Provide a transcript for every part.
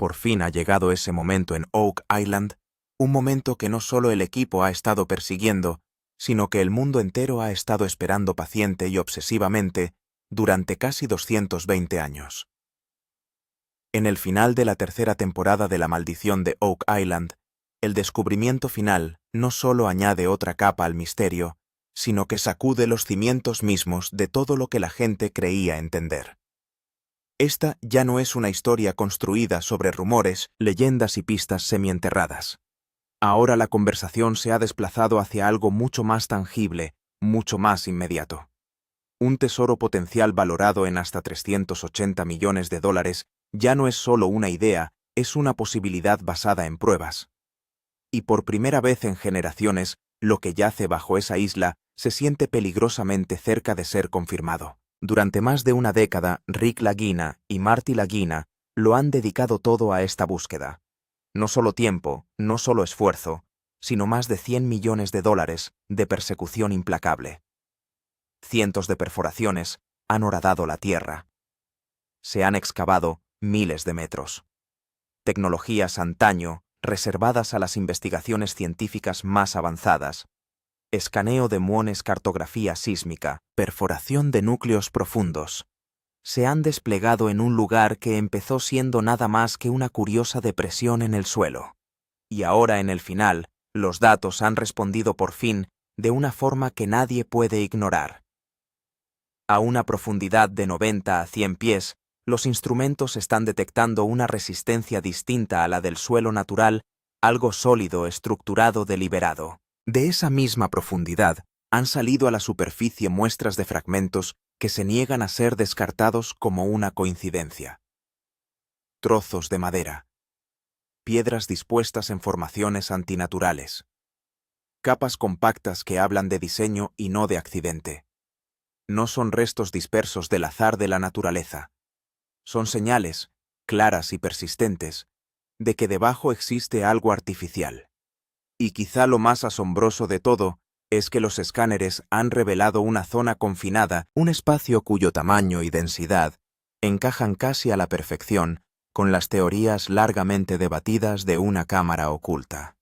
Por fin ha llegado ese momento en Oak Island, un momento que no solo el equipo ha estado persiguiendo, sino que el mundo entero ha estado esperando paciente y obsesivamente durante casi 220 años. En el final de la tercera temporada de La Maldición de Oak Island, el descubrimiento final no solo añade otra capa al misterio, sino que sacude los cimientos mismos de todo lo que la gente creía entender. Esta ya no es una historia construida sobre rumores, leyendas y pistas semienterradas. Ahora la conversación se ha desplazado hacia algo mucho más tangible, mucho más inmediato. Un tesoro potencial valorado en hasta 380 millones de dólares ya no es solo una idea, es una posibilidad basada en pruebas. Y por primera vez en generaciones, lo que yace bajo esa isla se siente peligrosamente cerca de ser confirmado. Durante más de una década, Rick Lagina y Marty Lagina lo han dedicado todo a esta búsqueda. No solo tiempo, no solo esfuerzo, sino más de 100 millones de dólares de persecución implacable. Cientos de perforaciones han horadado la tierra. Se han excavado miles de metros. Tecnologías antaño reservadas a las investigaciones científicas más avanzadas. Escaneo de muones, cartografía sísmica, perforación de núcleos profundos. Se han desplegado en un lugar que empezó siendo nada más que una curiosa depresión en el suelo. Y ahora, en el final, los datos han respondido por fin de una forma que nadie puede ignorar. A una profundidad de 90 a 100 pies, los instrumentos están detectando una resistencia distinta a la del suelo natural, algo sólido, estructurado, deliberado. De esa misma profundidad, han salido a la superficie muestras de fragmentos que se niegan a ser descartados como una coincidencia. Trozos de madera. Piedras dispuestas en formaciones antinaturales. Capas compactas que hablan de diseño y no de accidente. No son restos dispersos del azar de la naturaleza. Son señales, claras y persistentes, de que debajo existe algo artificial. Y quizá lo más asombroso de todo es que los escáneres han revelado una zona confinada, un espacio cuyo tamaño y densidad encajan casi a la perfección con las teorías largamente debatidas de una cámara oculta.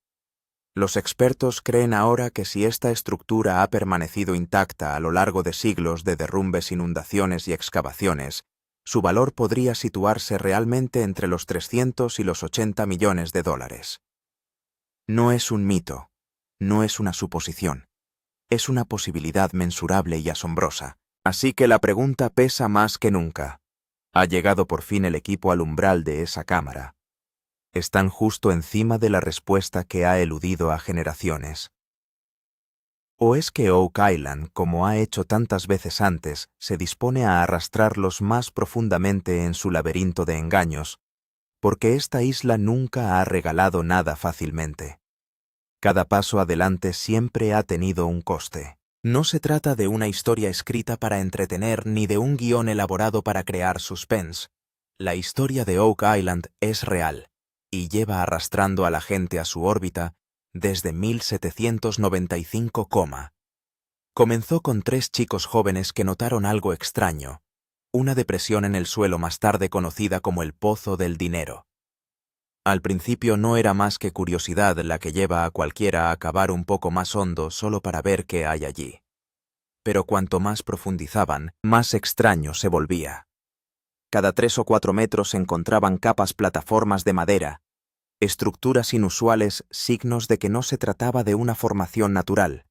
Los expertos creen ahora que si esta estructura ha permanecido intacta a lo largo de siglos de derrumbes, inundaciones y excavaciones, su valor podría situarse realmente entre los 300 y los 80 millones de dólares. No es un mito, no es una suposición, es una posibilidad mensurable y asombrosa. Así que la pregunta pesa más que nunca. ¿Ha llegado por fin el equipo al umbral de esa cámara? Están justo encima de la respuesta que ha eludido a generaciones. ¿O es que Oak Island, como ha hecho tantas veces antes, se dispone a arrastrarlos más profundamente en su laberinto de engaños, porque esta isla nunca ha regalado nada fácilmente? Cada paso adelante siempre ha tenido un coste. No se trata de una historia escrita para entretener ni de un guión elaborado para crear suspense. La historia de Oak Island es real y lleva arrastrando a la gente a su órbita desde 1795. Comenzó con 3 chicos jóvenes que notaron algo extraño, una depresión en el suelo más tarde conocida como el Pozo del Dinero. Al principio no era más que curiosidad la que lleva a cualquiera a cavar un poco más hondo solo para ver qué hay allí. Pero cuanto más profundizaban, más extraño se volvía. Cada 3 o 4 metros se encontraban capas plataformas de madera, estructuras inusuales, signos de que no se trataba de una formación natural.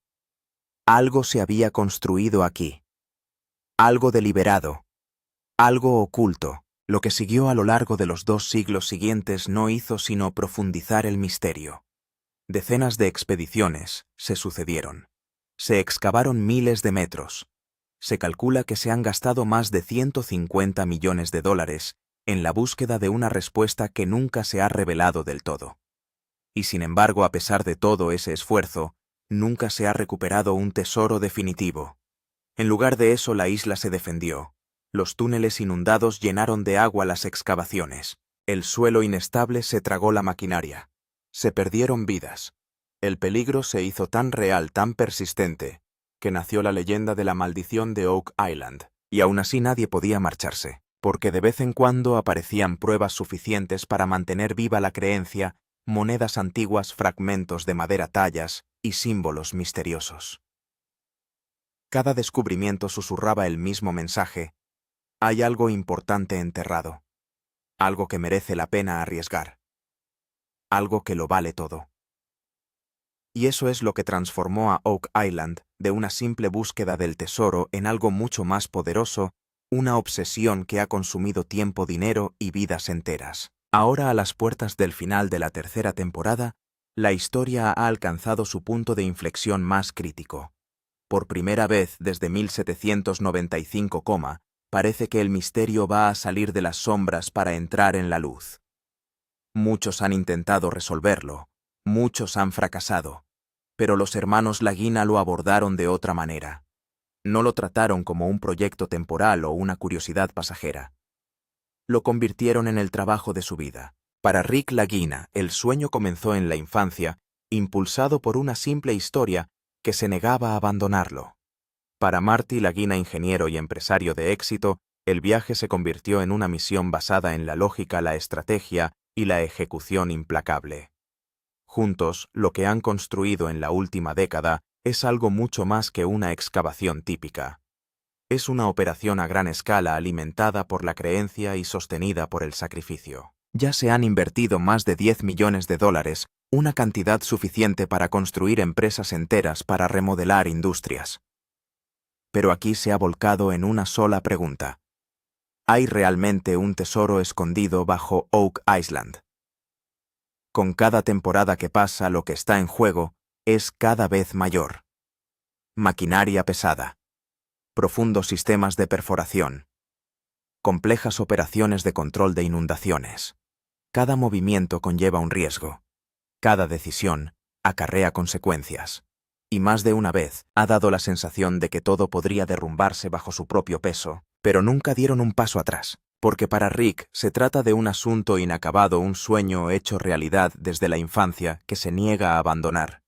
Algo se había construido aquí. Algo deliberado. Algo oculto. Lo que siguió a lo largo de los 2 siglos siguientes no hizo sino profundizar el misterio. Decenas de expediciones se sucedieron. Se excavaron miles de metros. Se calcula que se han gastado más de 150 millones de dólares en la búsqueda de una respuesta que nunca se ha revelado del todo. Y sin embargo, a pesar de todo ese esfuerzo, nunca se ha recuperado un tesoro definitivo. En lugar de eso, la isla se defendió. Los túneles inundados llenaron de agua las excavaciones. El suelo inestable se tragó la maquinaria. Se perdieron vidas. El peligro se hizo tan real, tan persistente, que nació la leyenda de la maldición de Oak Island. Y aún así nadie podía marcharse. porque de vez en cuando aparecían pruebas suficientes para mantener viva la creencia, monedas antiguas, fragmentos de madera, tallas y símbolos misteriosos. Cada descubrimiento susurraba el mismo mensaje: hay algo importante enterrado, algo que merece la pena arriesgar, algo que lo vale todo. Y eso es lo que transformó a Oak Island de una simple búsqueda del tesoro en algo mucho más poderoso, una obsesión que ha consumido tiempo, dinero y vidas enteras. Ahora, a las puertas del final de la tercera temporada, la historia ha alcanzado su punto de inflexión más crítico. Por primera vez desde 1795, parece que el misterio va a salir de las sombras para entrar en la luz. Muchos han intentado resolverlo, muchos han fracasado, pero los hermanos Lagina lo abordaron de otra manera. No lo trataron como un proyecto temporal o una curiosidad pasajera. Lo convirtieron en el trabajo de su vida. Para Rick Lagina, el sueño comenzó en la infancia, impulsado por una simple historia que se negaba a abandonarlo. Para Marty Lagina, ingeniero y empresario de éxito, el viaje se convirtió en una misión basada en la lógica, la estrategia y la ejecución implacable. Juntos, lo que han construido en la última década es algo mucho más que una excavación típica. Es una operación a gran escala alimentada por la creencia y sostenida por el sacrificio. Ya se han invertido más de $10 millones, una cantidad suficiente para construir empresas enteras, para remodelar industrias. Pero aquí se ha volcado en una sola pregunta: ¿hay realmente un tesoro escondido bajo Oak Island? Con cada temporada que pasa, lo que está en juego es cada vez mayor. Maquinaria pesada, profundos sistemas de perforación, complejas operaciones de control de inundaciones. Cada movimiento conlleva un riesgo. Cada decisión acarrea consecuencias. Y más de una vez ha dado la sensación de que todo podría derrumbarse bajo su propio peso, pero nunca dieron un paso atrás. Porque para Rick se trata de un asunto inacabado, un sueño hecho realidad desde la infancia que se niega a abandonar.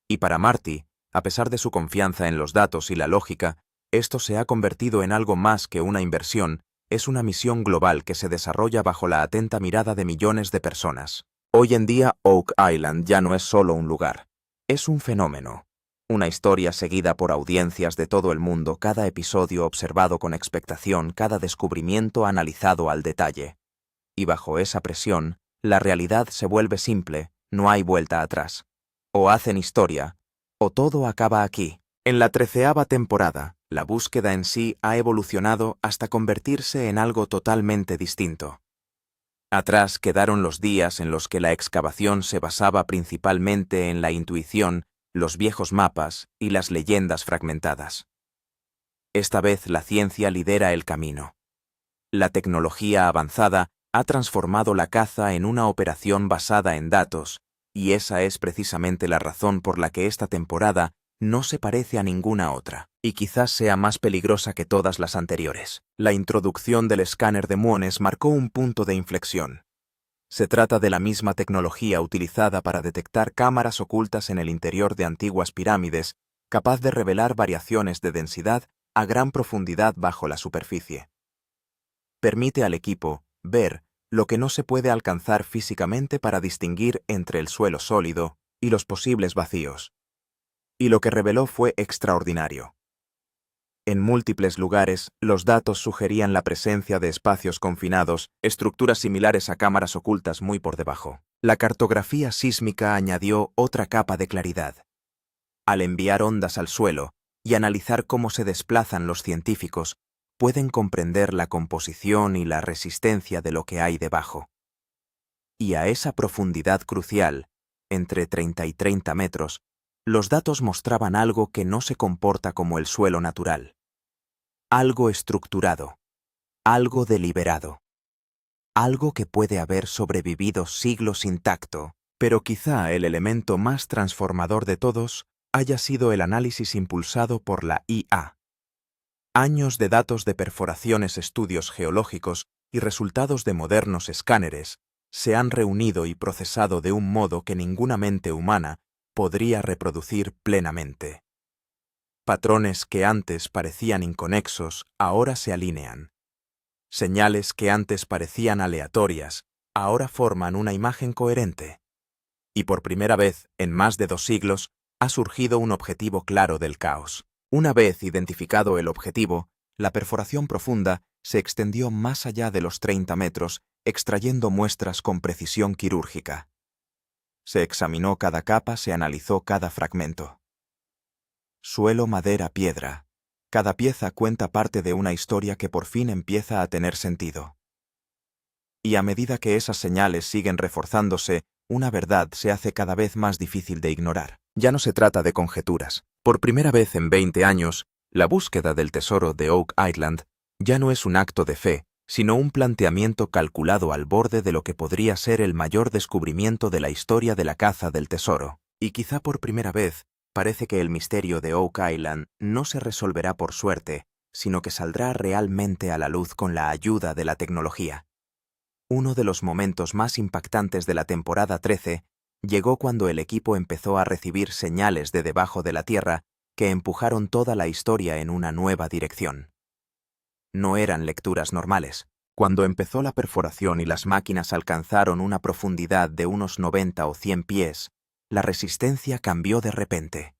Y para Marty, a pesar de su confianza en los datos y la lógica, esto se ha convertido en algo más que una inversión, es una misión global que se desarrolla bajo la atenta mirada de millones de personas. Hoy en día, Oak Island ya no es solo un lugar, es un fenómeno. Una historia seguida por audiencias de todo el mundo, cada episodio observado con expectación, cada descubrimiento analizado al detalle. Y bajo esa presión, la realidad se vuelve simple, no hay vuelta atrás. O hacen historia, o todo acaba aquí. En la 13ª temporada, la búsqueda en sí ha evolucionado hasta convertirse en algo totalmente distinto. Atrás quedaron los días en los que la excavación se basaba principalmente en la intuición, los viejos mapas y las leyendas fragmentadas. Esta vez la ciencia lidera el camino. La tecnología avanzada ha transformado la caza en una operación basada en datos, y esa es precisamente la razón por la que esta temporada no se parece a ninguna otra, y quizás sea más peligrosa que todas las anteriores. La introducción del escáner de muones marcó un punto de inflexión. Se trata de la misma tecnología utilizada para detectar cámaras ocultas en el interior de antiguas pirámides, capaz de revelar variaciones de densidad a gran profundidad bajo la superficie. Permite al equipo ver lo que no se puede alcanzar físicamente para distinguir entre el suelo sólido y los posibles vacíos. Y lo que reveló fue extraordinario. En múltiples lugares, los datos sugerían la presencia de espacios confinados, estructuras similares a cámaras ocultas muy por debajo. La cartografía sísmica añadió otra capa de claridad. Al enviar ondas al suelo y analizar cómo se desplazan, los científicos pueden comprender la composición y la resistencia de lo que hay debajo. Y a esa profundidad crucial, entre 30 y 30 metros, los datos mostraban algo que no se comporta como el suelo natural. Algo estructurado, algo deliberado, algo que puede haber sobrevivido siglos intacto, pero quizá el elemento más transformador de todos haya sido el análisis impulsado por la IA. Años de datos de perforaciones, estudios geológicos y resultados de modernos escáneres se han reunido y procesado de un modo que ninguna mente humana podría reproducir plenamente. Patrones que antes parecían inconexos ahora se alinean. Señales que antes parecían aleatorias, ahora forman una imagen coherente. Y por primera vez, en más de 2 siglos, ha surgido un objetivo claro del caos. Una vez identificado el objetivo, la perforación profunda se extendió más allá de los 30 metros, extrayendo muestras con precisión quirúrgica. Se examinó cada capa, se analizó cada fragmento. Suelo, madera, piedra. Cada pieza cuenta parte de una historia que por fin empieza a tener sentido. Y a medida que esas señales siguen reforzándose, una verdad se hace cada vez más difícil de ignorar. Ya no se trata de conjeturas. Por primera vez en 20 años, la búsqueda del tesoro de Oak Island ya no es un acto de fe, sino un planteamiento calculado al borde de lo que podría ser el mayor descubrimiento de la historia de la caza del tesoro. Y quizá por primera vez, parece que el misterio de Oak Island no se resolverá por suerte, sino que saldrá realmente a la luz con la ayuda de la tecnología. Uno de los momentos más impactantes de la temporada 13 llegó cuando el equipo empezó a recibir señales de debajo de la tierra que empujaron toda la historia en una nueva dirección. No eran lecturas normales. Cuando empezó la perforación y las máquinas alcanzaron una profundidad de unos 90 o 100 pies, la resistencia cambió de repente.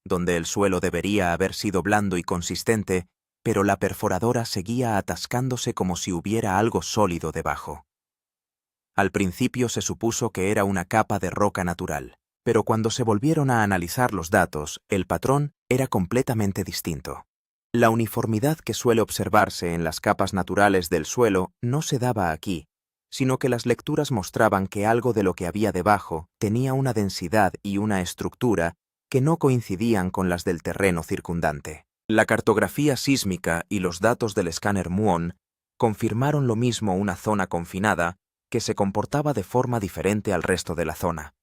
Donde el suelo debería haber sido blando y consistente, pero la perforadora seguía atascándose como si hubiera algo sólido debajo. Al principio se supuso que era una capa de roca natural, pero cuando se volvieron a analizar los datos, el patrón era completamente distinto. La uniformidad que suele observarse en las capas naturales del suelo no se daba aquí, sino que las lecturas mostraban que algo de lo que había debajo tenía una densidad y una estructura que no coincidían con las del terreno circundante. La cartografía sísmica y los datos del escáner Muon confirmaron lo mismo, una zona confinada que se comportaba de forma diferente al resto de la zona.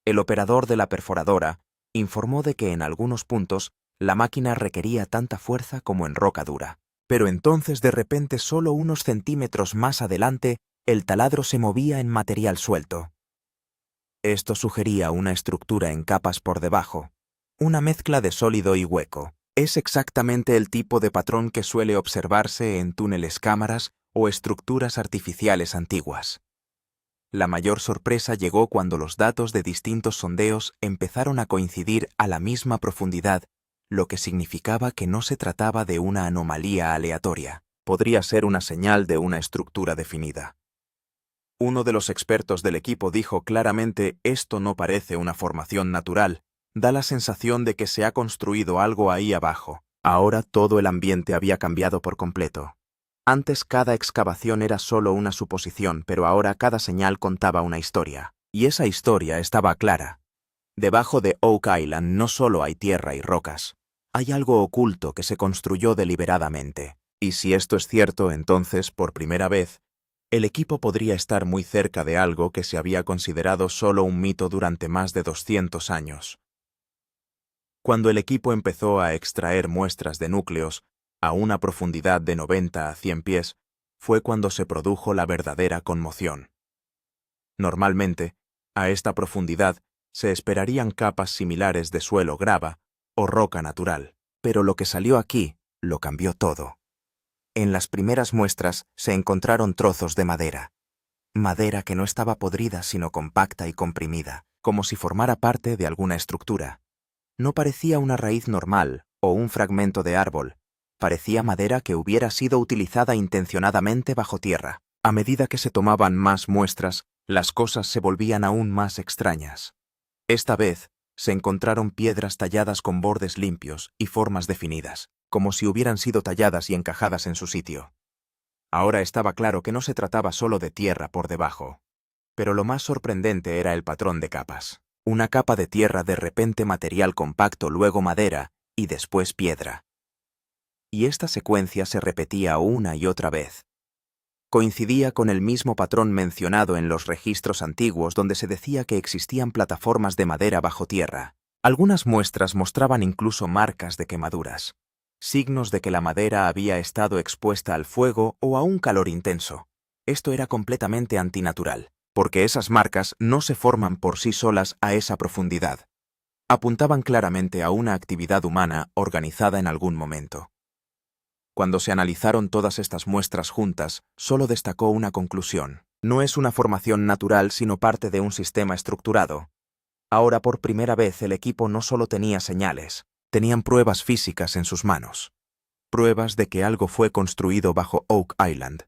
El operador de la perforadora informó de que en algunos puntos la máquina requería tanta fuerza como en roca dura. Pero entonces de repente, solo unos centímetros más adelante, el taladro se movía en material suelto. Esto sugería una estructura en capas por debajo, una mezcla de sólido y hueco. Es exactamente el tipo de patrón que suele observarse en túneles cámaras o estructuras artificiales antiguas. La mayor sorpresa llegó cuando los datos de distintos sondeos empezaron a coincidir a la misma profundidad, lo que significaba que no se trataba de una anomalía aleatoria. Podría ser una señal de una estructura definida. Uno de los expertos del equipo dijo claramente: esto no parece una formación natural, da la sensación de que se ha construido algo ahí abajo. Ahora todo el ambiente había cambiado por completo. Antes cada excavación era solo una suposición, pero ahora cada señal contaba una historia. Y esa historia estaba clara. Debajo de Oak Island no solo hay tierra y rocas. Hay algo oculto que se construyó deliberadamente. Y si esto es cierto, entonces, por primera vez, el equipo podría estar muy cerca de algo que se había considerado solo un mito durante más de 200 años. Cuando el equipo empezó a extraer muestras de núcleos a una profundidad de 90 a 100 pies, fue cuando se produjo la verdadera conmoción. Normalmente, a esta profundidad se esperarían capas similares de suelo, grava o roca natural, pero lo que salió aquí lo cambió todo. En las primeras muestras se encontraron trozos de madera. Madera que no estaba podrida, sino compacta y comprimida, como si formara parte de alguna estructura. No parecía una raíz normal o un fragmento de árbol. Parecía madera que hubiera sido utilizada intencionadamente bajo tierra. A medida que se tomaban más muestras, las cosas se volvían aún más extrañas. Esta vez se encontraron piedras talladas con bordes limpios y formas definidas, como si hubieran sido talladas y encajadas en su sitio. Ahora estaba claro que no se trataba solo de tierra por debajo. Pero lo más sorprendente era el patrón de capas. Una capa de tierra, de repente material compacto, luego madera y después piedra. Y esta secuencia se repetía una y otra vez. Coincidía con el mismo patrón mencionado en los registros antiguos, donde se decía que existían plataformas de madera bajo tierra. Algunas muestras mostraban incluso marcas de quemaduras, signos de que la madera había estado expuesta al fuego o a un calor intenso. Esto era completamente antinatural, porque esas marcas no se forman por sí solas a esa profundidad. Apuntaban claramente a una actividad humana organizada en algún momento. Cuando se analizaron todas estas muestras juntas, solo destacó una conclusión. No es una formación natural, sino parte de un sistema estructurado. Ahora por primera vez el equipo no solo tenía señales, tenían pruebas físicas en sus manos. Pruebas de que algo fue construido bajo Oak Island,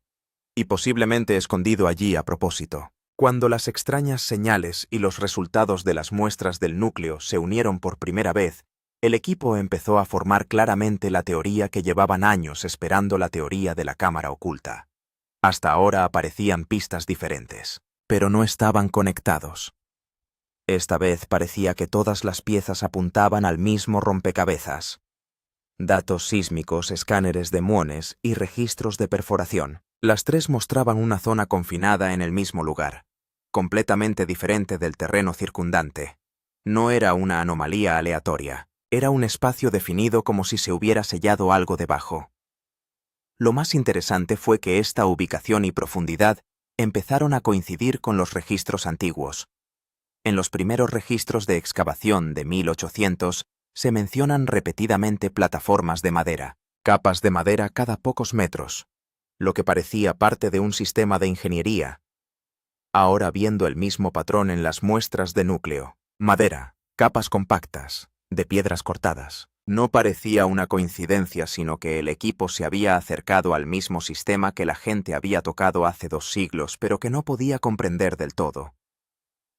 y posiblemente escondido allí a propósito. Cuando las extrañas señales y los resultados de las muestras del núcleo se unieron por primera vez, el equipo empezó a formar claramente la teoría que llevaban años esperando, la teoría de la cámara oculta. Hasta ahora aparecían pistas diferentes, pero no estaban conectados. Esta vez parecía que todas las piezas apuntaban al mismo rompecabezas. Datos sísmicos, escáneres de muones y registros de perforación. Las tres mostraban una zona confinada en el mismo lugar, completamente diferente del terreno circundante. No era una anomalía aleatoria, era un espacio definido como si se hubiera sellado algo debajo. Lo más interesante fue que esta ubicación y profundidad empezaron a coincidir con los registros antiguos. En los primeros registros de excavación de 1800 se mencionan repetidamente plataformas de madera, capas de madera cada pocos metros, lo que parecía parte de un sistema de ingeniería. Ahora viendo el mismo patrón en las muestras de núcleo, madera, capas compactas, de piedras cortadas, no parecía una coincidencia, sino que el equipo se había acercado al mismo sistema que la gente había tocado hace 2 siglos, pero que no podía comprender del todo.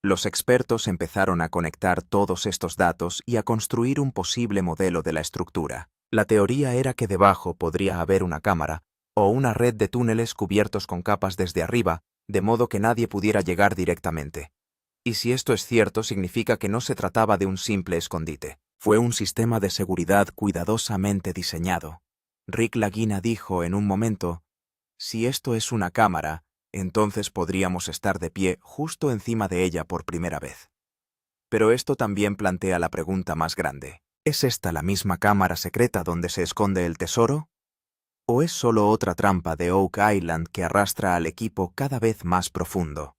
Los expertos empezaron a conectar todos estos datos y a construir un posible modelo de la estructura. La teoría era que debajo podría haber una cámara o una red de túneles cubiertos con capas desde arriba, de modo que nadie pudiera llegar directamente. Y si esto es cierto, significa que no se trataba de un simple escondite. Fue un sistema de seguridad cuidadosamente diseñado. Rick Lagina dijo en un momento: si esto es una cámara, entonces podríamos estar de pie justo encima de ella por primera vez. Pero esto también plantea la pregunta más grande. ¿Es esta la misma cámara secreta donde se esconde el tesoro? ¿O es solo otra trampa de Oak Island que arrastra al equipo cada vez más profundo?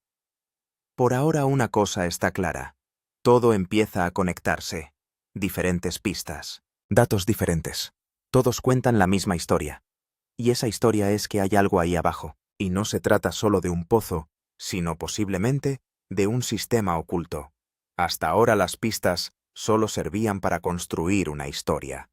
Por ahora una cosa está clara. Todo empieza a conectarse. Diferentes pistas, datos diferentes. Todos cuentan la misma historia. Y esa historia es que hay algo ahí abajo. Y no se trata solo de un pozo, sino posiblemente de un sistema oculto. Hasta ahora las pistas solo servían para construir una historia.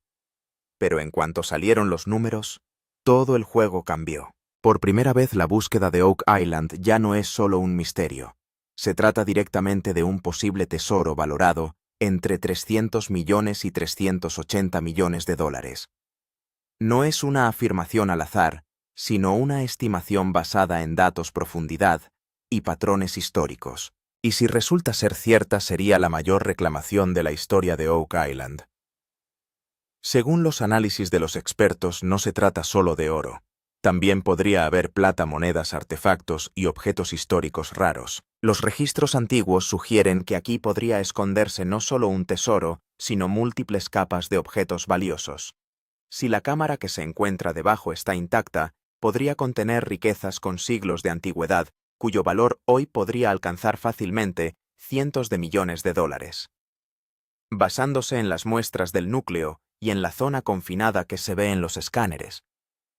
Pero en cuanto salieron los números, todo el juego cambió. Por primera vez la búsqueda de Oak Island ya no es solo un misterio. Se trata directamente de un posible tesoro valorado entre 300 millones y 380 millones de dólares. No es una afirmación al azar, sino una estimación basada en datos, profundidad y patrones históricos. Y si resulta ser cierta, sería la mayor reclamación de la historia de Oak Island. Según los análisis de los expertos, no se trata solo de oro. También podría haber plata, monedas, artefactos y objetos históricos raros. Los registros antiguos sugieren que aquí podría esconderse no solo un tesoro, sino múltiples capas de objetos valiosos. Si la cámara que se encuentra debajo está intacta, podría contener riquezas con siglos de antigüedad, cuyo valor hoy podría alcanzar fácilmente cientos de millones de dólares. Basándose en las muestras del núcleo y en la zona confinada que se ve en los escáneres,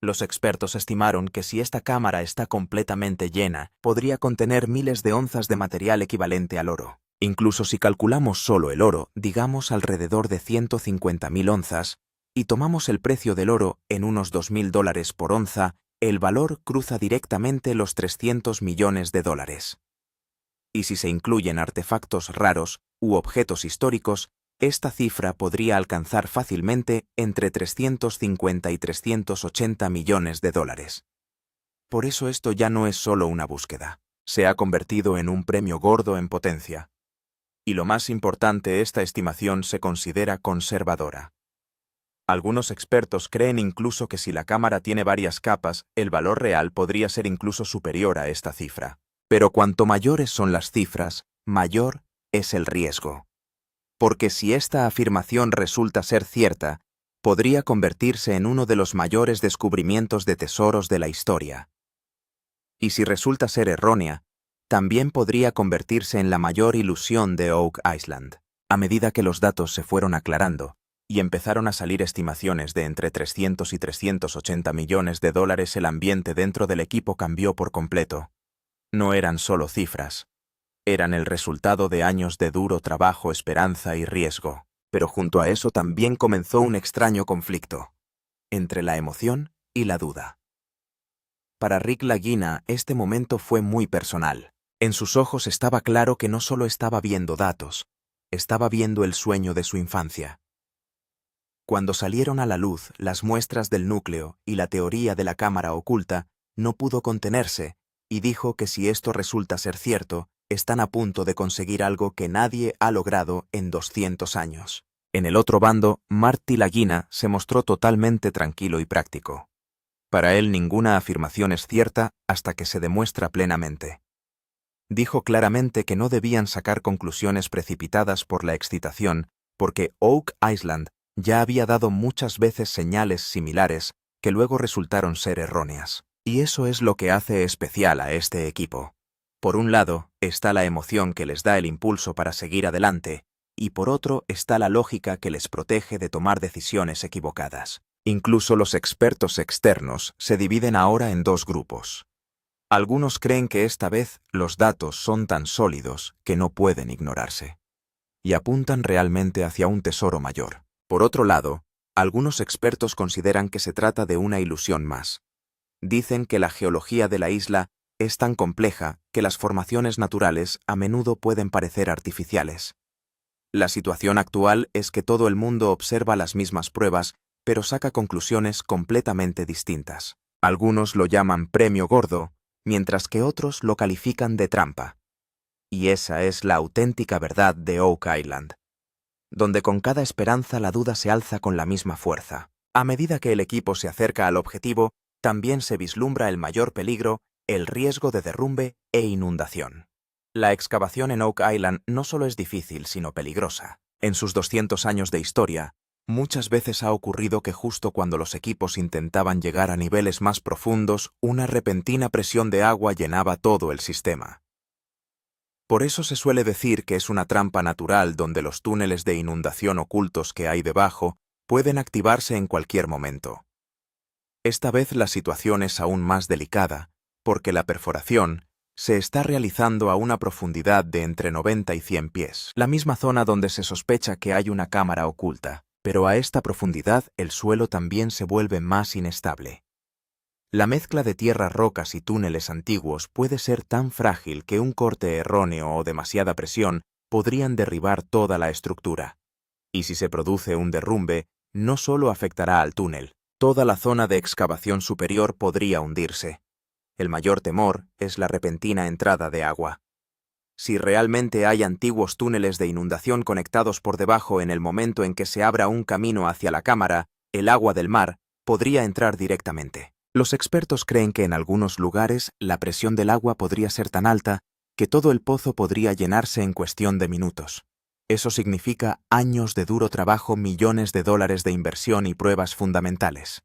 los expertos estimaron que si esta cámara está completamente llena, podría contener miles de onzas de material equivalente al oro. Incluso si calculamos solo el oro, digamos alrededor de 150.000 onzas, y tomamos el precio del oro en unos $2.000 por onza, el valor cruza directamente los 300 millones de dólares. Y si se incluyen artefactos raros u objetos históricos, esta cifra podría alcanzar fácilmente entre 350 y 380 millones de dólares. Por eso esto ya no es solo una búsqueda. Se ha convertido en un premio gordo en potencia. Y lo más importante, esta estimación se considera conservadora. Algunos expertos creen incluso que si la cámara tiene varias capas, el valor real podría ser incluso superior a esta cifra. Pero cuanto mayores son las cifras, mayor es el riesgo. Porque si esta afirmación resulta ser cierta, podría convertirse en uno de los mayores descubrimientos de tesoros de la historia. Y si resulta ser errónea, también podría convertirse en la mayor ilusión de Oak Island. A medida que los datos se fueron aclarando, y empezaron a salir estimaciones de entre 300 y 380 millones de dólares. El ambiente dentro del equipo cambió por completo. No eran solo cifras. Eran el resultado de años de duro trabajo, esperanza y riesgo. Pero junto a eso también comenzó un extraño conflicto entre la emoción y la duda. Para Rick Lagina, este momento fue muy personal. En sus ojos estaba claro que no solo estaba viendo datos, estaba viendo el sueño de su infancia. Cuando salieron a la luz las muestras del núcleo y la teoría de la cámara oculta, no pudo contenerse y dijo que si esto resulta ser cierto, están a punto de conseguir algo que nadie ha logrado en 200 años. En el otro bando, Marty Lagina se mostró totalmente tranquilo y práctico. Para él ninguna afirmación es cierta hasta que se demuestra plenamente. Dijo claramente que no debían sacar conclusiones precipitadas por la excitación, porque Oak Island ya había dado muchas veces señales similares que luego resultaron ser erróneas. Y eso es lo que hace especial a este equipo. Por un lado está la emoción que les da el impulso para seguir adelante, y por otro está la lógica que les protege de tomar decisiones equivocadas. Incluso los expertos externos se dividen ahora en dos grupos. Algunos creen que esta vez los datos son tan sólidos que no pueden ignorarse, y apuntan realmente hacia un tesoro mayor. Por otro lado, algunos expertos consideran que se trata de una ilusión más. Dicen que la geología de la isla es tan compleja que las formaciones naturales a menudo pueden parecer artificiales. La situación actual es que todo el mundo observa las mismas pruebas, pero saca conclusiones completamente distintas. Algunos lo llaman premio gordo, mientras que otros lo califican de trampa. Y esa es la auténtica verdad de Oak Island, donde con cada esperanza la duda se alza con la misma fuerza. A medida que el equipo se acerca al objetivo, también se vislumbra el mayor peligro, el riesgo de derrumbe e inundación. La excavación en Oak Island no solo es difícil, sino peligrosa. En sus 200 años de historia, muchas veces ha ocurrido que justo cuando los equipos intentaban llegar a niveles más profundos, una repentina presión de agua llenaba todo el sistema. Por eso se suele decir que es una trampa natural donde los túneles de inundación ocultos que hay debajo pueden activarse en cualquier momento. Esta vez la situación es aún más delicada, porque la perforación se está realizando a una profundidad de entre 90 y 100 pies, la misma zona donde se sospecha que hay una cámara oculta, pero a esta profundidad el suelo también se vuelve más inestable. La mezcla de tierras, rocas y túneles antiguos puede ser tan frágil que un corte erróneo o demasiada presión podrían derribar toda la estructura. Y si se produce un derrumbe, no solo afectará al túnel, toda la zona de excavación superior podría hundirse. El mayor temor es la repentina entrada de agua. Si realmente hay antiguos túneles de inundación conectados por debajo en el momento en que se abra un camino hacia la cámara, el agua del mar podría entrar directamente. Los expertos creen que en algunos lugares la presión del agua podría ser tan alta que todo el pozo podría llenarse en cuestión de minutos. Eso significa años de duro trabajo, millones de dólares de inversión y pruebas fundamentales.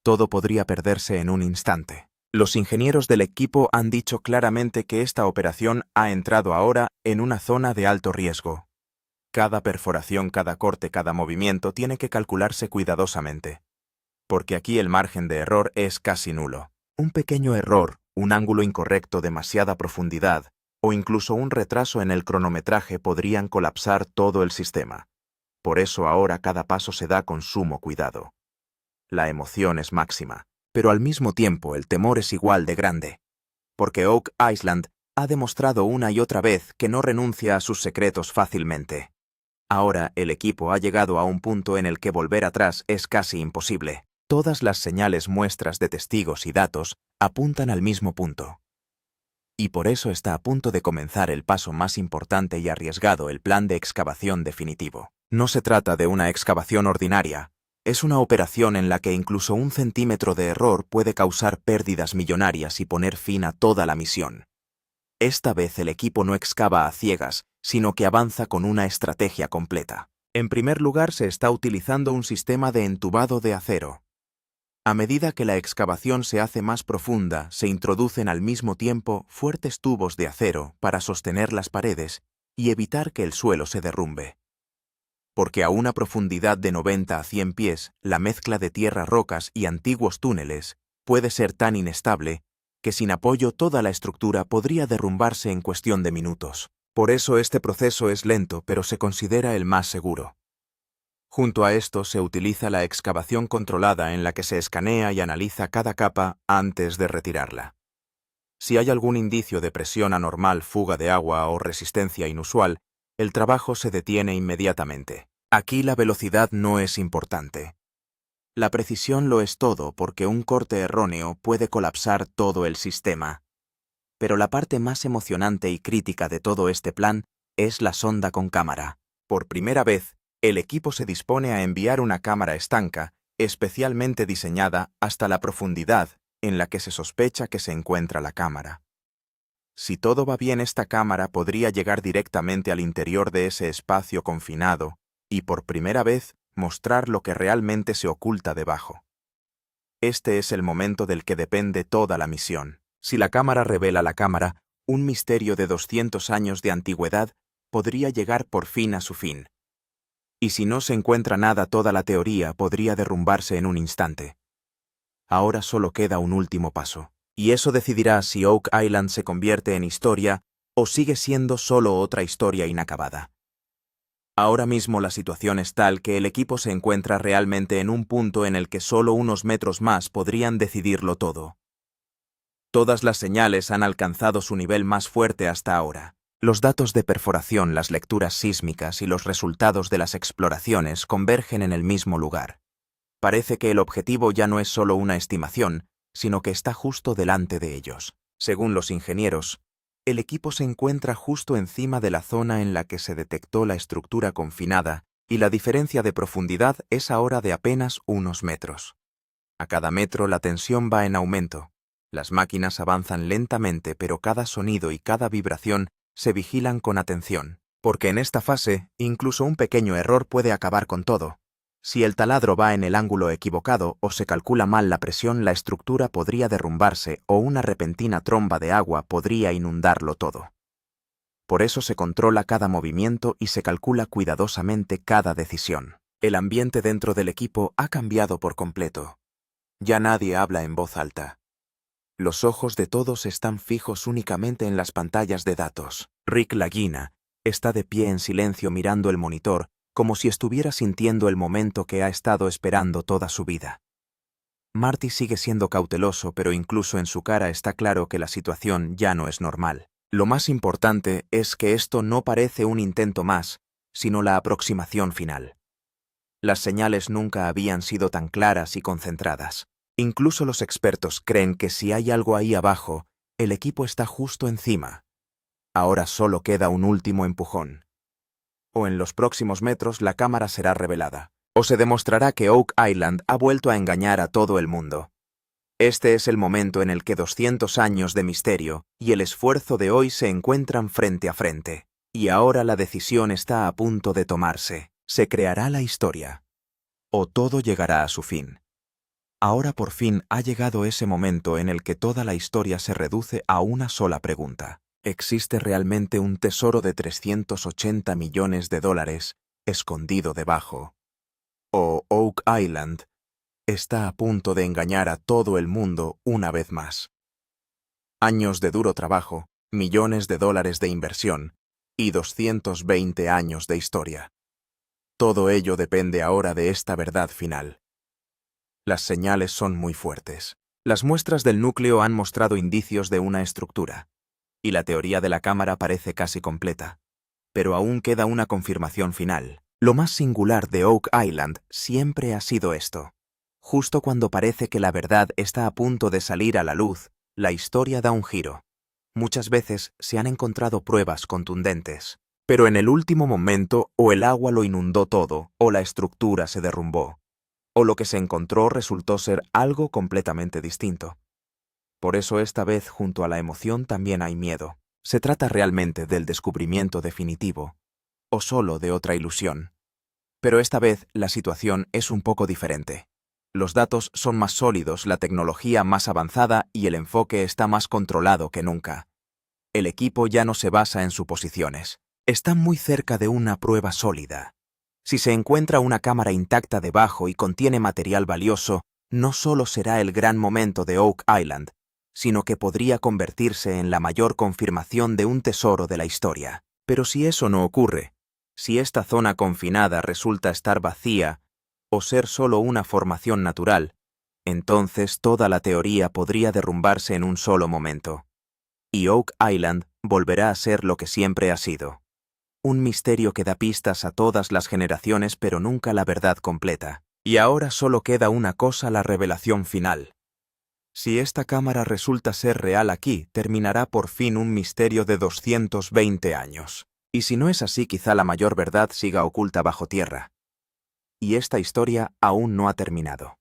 Todo podría perderse en un instante. Los ingenieros del equipo han dicho claramente que esta operación ha entrado ahora en una zona de alto riesgo. Cada perforación, cada corte, cada movimiento tiene que calcularse cuidadosamente, porque aquí el margen de error es casi nulo. Un pequeño error, un ángulo incorrecto, demasiada profundidad, o incluso un retraso en el cronometraje podrían colapsar todo el sistema. Por eso ahora cada paso se da con sumo cuidado. La emoción es máxima, pero al mismo tiempo el temor es igual de grande, porque Oak Island ha demostrado una y otra vez que no renuncia a sus secretos fácilmente. Ahora el equipo ha llegado a un punto en el que volver atrás es casi imposible. Todas las señales, muestras de testigos y datos apuntan al mismo punto. Y por eso está a punto de comenzar el paso más importante y arriesgado, el plan de excavación definitivo. No se trata de una excavación ordinaria. Es una operación en la que incluso un centímetro de error puede causar pérdidas millonarias y poner fin a toda la misión. Esta vez el equipo no excava a ciegas, sino que avanza con una estrategia completa. En primer lugar, se está utilizando un sistema de entubado de acero. A medida que la excavación se hace más profunda, se introducen al mismo tiempo fuertes tubos de acero para sostener las paredes y evitar que el suelo se derrumbe. porque a una profundidad de 90 a 100 pies, la mezcla de tierra, rocas y antiguos túneles puede ser tan inestable que sin apoyo toda la estructura podría derrumbarse en cuestión de minutos. Por eso este proceso es lento, pero se considera el más seguro. Junto a esto se utiliza la excavación controlada en la que se escanea y analiza cada capa antes de retirarla. Si hay algún indicio de presión anormal, fuga de agua o resistencia inusual, el trabajo se detiene inmediatamente. Aquí la velocidad no es importante. La precisión lo es todo porque un corte erróneo puede colapsar todo el sistema. Pero la parte más emocionante y crítica de todo este plan es la sonda con cámara. Por primera vez, el equipo se dispone a enviar una cámara estanca, especialmente diseñada hasta la profundidad en la que se sospecha que se encuentra la cámara. Si todo va bien, esta cámara podría llegar directamente al interior de ese espacio confinado y por primera vez mostrar lo que realmente se oculta debajo. Este es el momento del que depende toda la misión. Si la cámara revela la cámara, un misterio de 200 años de antigüedad podría llegar por fin a su fin. Y si no se encuentra nada, toda la teoría podría derrumbarse en un instante. Ahora solo queda un último paso, y eso decidirá si Oak Island se convierte en historia o sigue siendo solo otra historia inacabada. Ahora mismo la situación es tal que el equipo se encuentra realmente en un punto en el que solo unos metros más podrían decidirlo todo. Todas las señales han alcanzado su nivel más fuerte hasta ahora. Los datos de perforación, las lecturas sísmicas y los resultados de las exploraciones convergen en el mismo lugar. Parece que el objetivo ya no es solo una estimación, sino que está justo delante de ellos. Según los ingenieros, el equipo se encuentra justo encima de la zona en la que se detectó la estructura confinada y la diferencia de profundidad es ahora de apenas unos metros. A cada metro la tensión va en aumento. Las máquinas avanzan lentamente, pero cada sonido y cada vibración se vigilan con atención, porque en esta fase incluso un pequeño error puede acabar con todo. Si el taladro va en el ángulo equivocado o se calcula mal la presión, la estructura podría derrumbarse o una repentina tromba de agua podría inundarlo todo. Por eso se controla cada movimiento y se calcula cuidadosamente cada decisión. El ambiente dentro del equipo ha cambiado por completo. Ya nadie habla en voz alta. Los ojos de todos están fijos únicamente en las pantallas de datos. Rick Lagina está de pie en silencio mirando el monitor, como si estuviera sintiendo el momento que ha estado esperando toda su vida. Marty sigue siendo cauteloso, pero incluso en su cara está claro que la situación ya no es normal. Lo más importante es que esto no parece un intento más, sino la aproximación final. Las señales nunca habían sido tan claras y concentradas. Incluso los expertos creen que si hay algo ahí abajo, el equipo está justo encima. Ahora solo queda un último empujón. O en los próximos metros la cámara será revelada, o se demostrará que Oak Island ha vuelto a engañar a todo el mundo. Este es el momento en el que 200 años de misterio y el esfuerzo de hoy se encuentran frente a frente. Y ahora la decisión está a punto de tomarse. ¿Se creará la historia? ¿O todo llegará a su fin? Ahora por fin ha llegado ese momento en el que toda la historia se reduce a una sola pregunta. ¿Existe realmente un tesoro de 380 millones de dólares escondido debajo? ¿O Oak Island está a punto de engañar a todo el mundo una vez más? Años de duro trabajo, millones de dólares de inversión y 220 años de historia. Todo ello depende ahora de esta verdad final. Las señales son muy fuertes. Las muestras del núcleo han mostrado indicios de una estructura, y la teoría de la cámara parece casi completa. Pero aún queda una confirmación final. Lo más singular de Oak Island siempre ha sido esto. Justo cuando parece que la verdad está a punto de salir a la luz, la historia da un giro. Muchas veces se han encontrado pruebas contundentes, pero en el último momento o el agua lo inundó todo, o la estructura se derrumbó, o lo que se encontró resultó ser algo completamente distinto. Por eso esta vez junto a la emoción también hay miedo. ¿Se trata realmente del descubrimiento definitivo o solo de otra ilusión? Pero esta vez la situación es un poco diferente. Los datos son más sólidos, la tecnología más avanzada y el enfoque está más controlado que nunca. El equipo ya no se basa en suposiciones. Está muy cerca de una prueba sólida. Si se encuentra una cámara intacta debajo y contiene material valioso, no solo será el gran momento de Oak Island, sino que podría convertirse en la mayor confirmación de un tesoro de la historia. Pero si eso no ocurre, si esta zona confinada resulta estar vacía o ser solo una formación natural, entonces toda la teoría podría derrumbarse en un solo momento. Y Oak Island volverá a ser lo que siempre ha sido. Un misterio que da pistas a todas las generaciones pero nunca la verdad completa. Y ahora solo queda una cosa: la revelación final. Si esta cámara resulta ser real aquí, terminará por fin un misterio de 220 años. Y si no es así, quizá la mayor verdad siga oculta bajo tierra. Y esta historia aún no ha terminado.